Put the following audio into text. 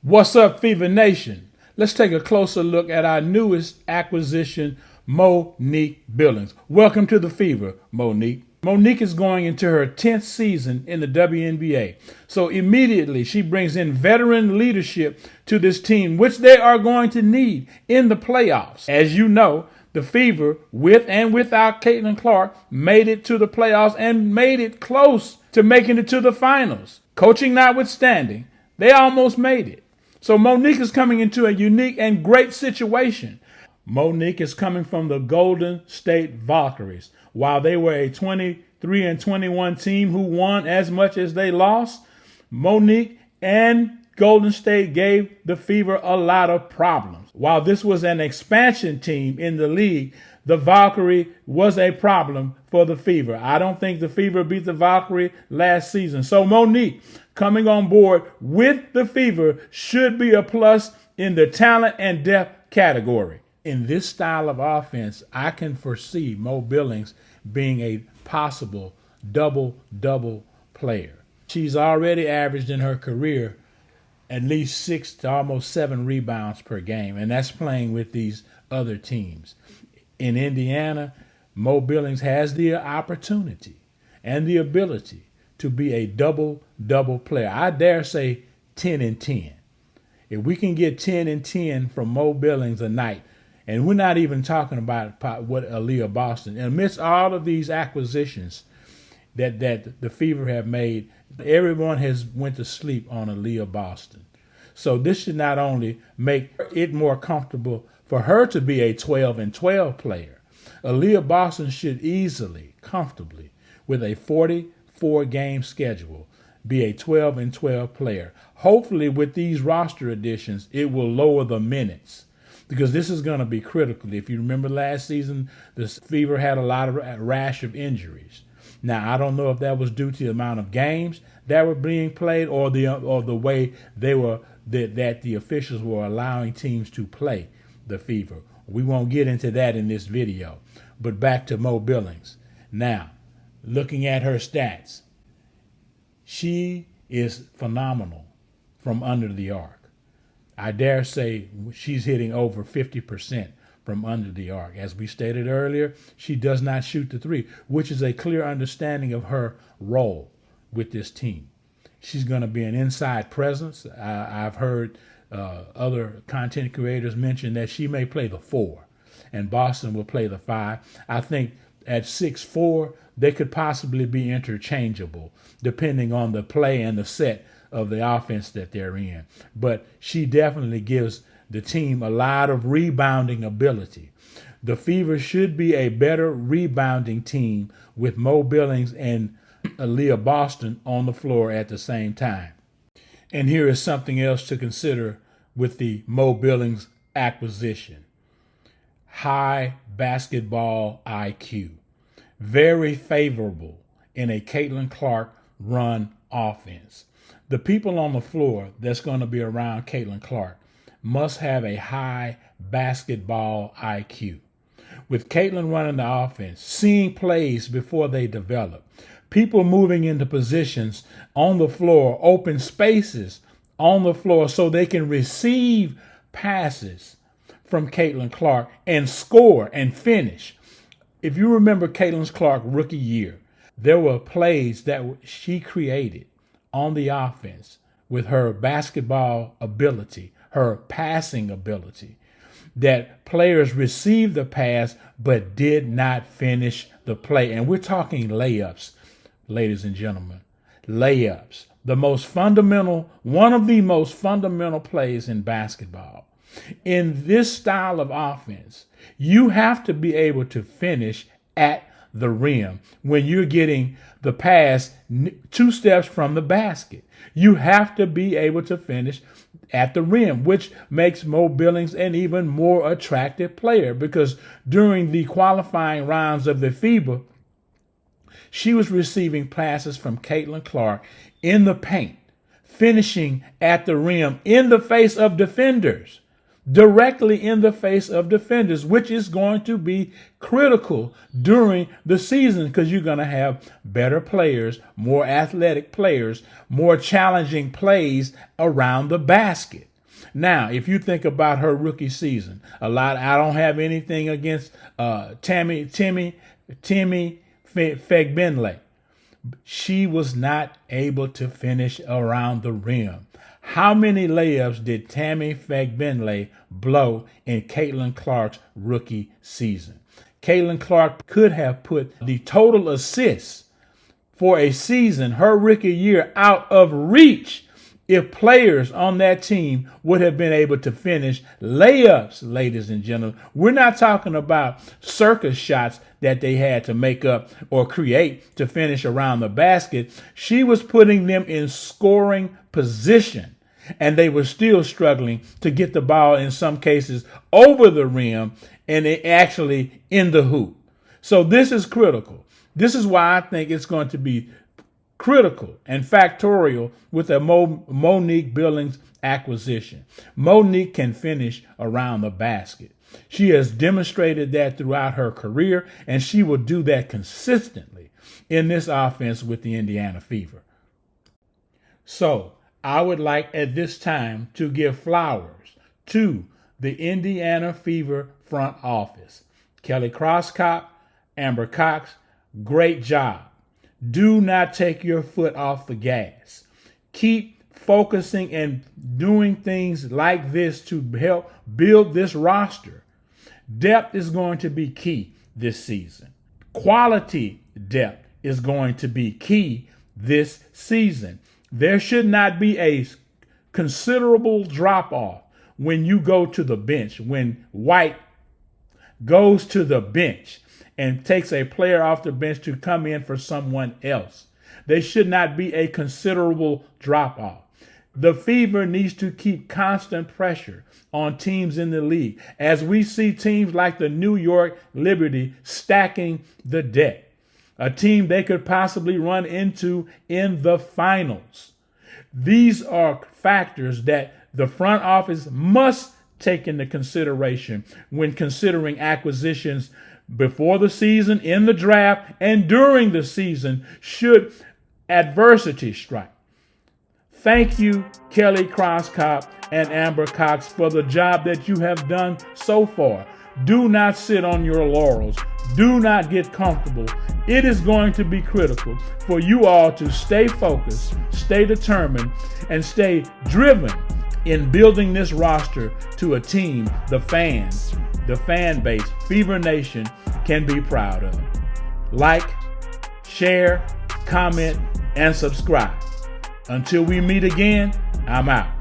What's up, Fever Nation? Let's take a closer look at our newest acquisition, Monique Billings. Welcome to the Fever, Monique. Monique is going into her 10th season in the WNBA. So immediately she brings in veteran leadership to this team, which they are going to need in the playoffs. As you know, the Fever, with and without Caitlinclark, made it to the playoffs and made it close to making it to the finals. Coaching notwithstanding, they almost made it. So Monique is coming into a unique and great situation. Monique is coming from the Golden State Valkyries. While they were a 23-21 team who won as much as they lost, Monique and Golden State gave the Fever a lot of problems. While this was an expansion team in the league, the Valkyrie was a problem for the Fever. I don't think the Fever beat the Valkyrie last season. So Monique coming on board with the Fever should be a plus in the talent and depth category. In this style of offense, I can foresee Mo Billings being a possible double-double player. She's already averaged in her career at least 6 to almost 7 rebounds per game, and that's playing with these other teams. In Indiana, Mo Billings has the opportunity and the ability to be a double-double player. I dare say 10 and 10. If we can get 10 and 10 from Mo Billings a night, and we're not even talking about what Aaliyah Boston, and amidst all of these acquisitions that the Fever have made, everyone has went to sleep on Aaliyah Boston. So this should not only make it more comfortable for her to be a 12 and 12 player. Aaliyah Boston should easily, comfortably, with a 44-game schedule, be a 12 and 12 player. Hopefully with these roster additions, it will lower the minutes, because this is going to be critical. If you remember last season, the Fever had a rash of injuries. Now, I don't know if that was due to the amount of games that were being played or the way that the officials were allowing teams to play the Fever. We won't get into that in this video. But back to Mo Billings. Now, looking at her stats, she is phenomenal from under the arc. I dare say she's hitting over 50% from under the arc. As we stated earlier, she does not shoot the three, which is a clear understanding of her role with this team. She's going to be an inside presence. I've heard other content creators mention that she may play the 4 and Boston will play the 5. I think at 6'4", they could possibly be interchangeable depending on the play and the set of the offense that they're in. But she definitely gives the team a lot of rebounding ability. The Fever should be a better rebounding team with Mo Billings and Aaliyah Boston on the floor at the same time. And here is something else to consider with the Mo Billings acquisition. High basketball IQ. Very favorable in a Caitlinclark run offense. The people on the floor that's going to be around Caitlinclark must have a high basketball IQ. With Caitlin running the offense, seeing plays before they develop, people moving into positions on the floor, open spaces on the floor so they can receive passes from Caitlinclark and score and finish. If you remember Caitlinclark's rookie year, there were plays that she created on the offense with her basketball ability, her passing ability, that players received the pass but did not finish the play. And we're talking layups, ladies and gentlemen. Layups. One of the most fundamental plays in basketball. In this style of offense, you have to be able to finish at the rim when you're getting the pass 2 steps from the basket. You have to be able to finish at the rim, which makes Mo Billings an even more attractive player, because during the qualifying rounds of the FIBA, she was receiving passes from Caitlinclark in the paint, finishing at the rim in the face of defenders. Directly in the face of defenders, which is going to be critical during the season, because you're going to have better players, more athletic players, more challenging plays around the basket. Now, if you think about her rookie season, I don't have anything against Timmy Fagbenle. She was not able to finish around the rim. How many layups did Tammy Fagbenle blow in Clark's rookie season? Clark could have put the total assists for a season, her rookie year, out of reach if players on that team would have been able to finish layups, ladies and gentlemen. We're not talking about circus shots that they had to make up or create to finish around the basket. She was putting them in scoring position, and they were still struggling to get the ball, in some cases, over the rim and actually in the hoop. So this is critical. This is why I think it's going to be critical and factorial with a Monique Billings acquisition. Monique can finish around the basket. She has demonstrated that throughout her career, and she will do that consistently in this offense with the Indiana Fever. So I would like at this time to give flowers to the Indiana Fever front office. Kelly Crosskop, Amber Cox, great job. Do not take your foot off the gas. Keep focusing and doing things like this to help build this roster. Depth is going to be key this season. Quality depth is going to be key this season. There should not be a considerable drop-off when you go to the bench, when White goes to the bench and takes a player off the bench to come in for someone else. There should not be a considerable drop-off. The Fever needs to keep constant pressure on teams in the league, as we see teams like the New York Liberty stacking the deck, a team they could possibly run into in the finals. These are factors that the front office must take into consideration when considering acquisitions before the season, in the draft, and during the season should adversity strike. Thank you, Kelly Crosskop and Amber Cox, for the job that you have done so far. Do not sit on your laurels. Do not get comfortable. It is going to be critical for you all to stay focused, stay determined, and stay driven in building this roster to a team the fans, the fan base, Fever Nation can be proud of. Like, share, comment, and subscribe. Until we meet again, I'm out.